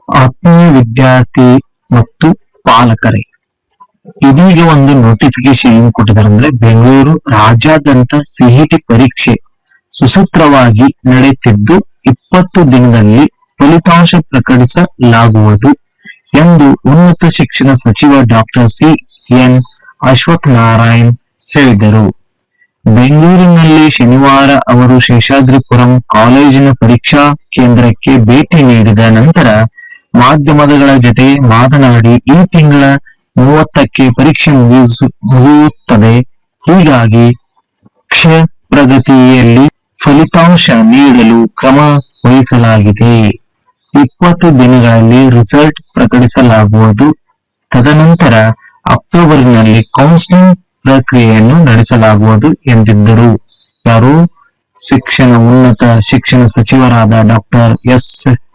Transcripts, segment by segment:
ಆತ್ಮೀಯ ವಿದ್ಯಾರ್ಥಿ ಮತ್ತು ಪಾಲಕರೇ, ಇದೀಗ ಒಂದು ನೋಟಿಫಿಕೇಶನ್ ಏನು ಕೊಟ್ಟಿದ್ದಾರೆ ಅಂದ್ರೆ, ಬೆಂಗಳೂರು ರಾಜ್ಯಾದ್ಯಂತ ಸಿಇಟಿ ಪರೀಕ್ಷೆ ಸುಸೂತ್ರವಾಗಿ ನಡೆಯುತ್ತಿದ್ದು 20 ದಿನದಲ್ಲಿ ಫಲಿತಾಂಶ ಪ್ರಕಟಿಸಲಾಗುವುದು ಎಂದು ಉನ್ನತ ಶಿಕ್ಷಣ ಸಚಿವ ಡಾಕ್ಟರ್ ಸಿ.ಎನ್. ಅಶ್ವಥ್ ನಾರಾಯಣ್ ಹೇಳಿದರು. ಬೆಂಗಳೂರಿನಲ್ಲಿ ಶನಿವಾರ ಅವರು ಶೇಷಾದ್ರಿಪುರಂ ಕಾಲೇಜಿನ ಪರೀಕ್ಷಾ ಕೇಂದ್ರಕ್ಕೆ ಭೇಟಿ ನೀಡಿದ ನಂತರ ಮಾಧ್ಯಮಗಳ ಜತೆ ಮಾತನಾಡಿ, ಈ ತಿಂಗಳ 30ಕ್ಕೆ ಪರೀಕ್ಷೆ ಮುಗಿಯುತ್ತದೆ. ಹೀಗಾಗಿ ಪ್ರಗತಿಯಲ್ಲಿ ಫಲಿತಾಂಶ ನೀಡಲು ಕ್ರಮ ವಹಿಸಲಾಗಿದೆ. 20 ದಿನಗಳಲ್ಲಿ ರಿಸಲ್ಟ್ ಪ್ರಕಟಿಸಲಾಗುವುದು. ತದನಂತರ ಅಕ್ಟೋಬರ್ನಲ್ಲಿ ಕೌನ್ಸಿಲಿಂಗ್ ಪ್ರಕ್ರಿಯೆಯನ್ನು ನಡೆಸಲಾಗುವುದು ಎಂದಿದ್ದರು. ಯಾರು? ಉನ್ನತ ಶಿಕ್ಷಣ ಸಚಿವರಾದ ಡಾಕ್ಟರ್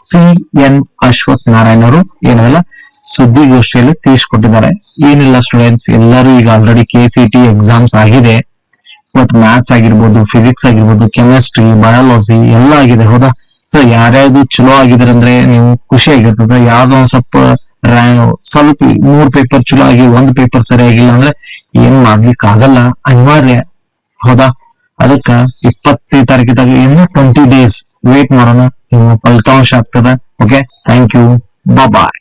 ಸಿ.ಎನ್. ಅಶ್ವಥ್ ನಾರಾಯಣ್ ಅವರು ಏನಲ್ಲ ಸುದ್ದಿಗೋಷ್ಠಿಯಲ್ಲಿ ತಿಳಿಸಿಕೊಟ್ಟಿದ್ದಾರೆ. ಏನಿಲ್ಲ ಸ್ಟೂಡೆಂಟ್ಸ್, ಎಲ್ಲರೂ ಈಗ ಆಲ್ರೆಡಿ KCET ಎಕ್ಸಾಮ್ಸ್ ಆಗಿದೆ. ಇವತ್ತು ಮ್ಯಾಥ್ಸ್ ಆಗಿರ್ಬೋದು, ಫಿಸಿಕ್ಸ್ ಆಗಿರ್ಬೋದು, ಕೆಮಿಸ್ಟ್ರಿ, ಬಯಾಲಜಿ ಎಲ್ಲ ಆಗಿದೆ. ಹೌದಾ? ಸೊ ಯಾರ್ಯಾವ್ದು ಚಲೋ ಆಗಿದ್ರೆ ಅಂದ್ರೆ ನೀವು ಖುಷಿ ಆಗಿರ್ತದೆ. ಯಾವ್ದೋ ಒಂದ್ ಸ್ವಲ್ಪ 3 ಪೇಪರ್ ಚಲೋ ಆಗಿ 1 ಪೇಪರ್ ಸರಿಯಾಗಿಲ್ಲ ಅಂದ್ರೆ ಏನ್ ಮಾಡ್ಲಿಕ್ಕೆ ಆಗಲ್ಲ, ಅನಿವಾರ್ಯ. ಹೌದಾ? ಅದಕ್ಕ 20 ತಾರೀಕಿದಾಗ ಇನ್ನು 20 ಡೇಸ್ ವೇಟ್ ಮಾಡೋಣ, ಫಲಿತಾಂಶ ಆಗ್ತದ. Okay, thank you, bye.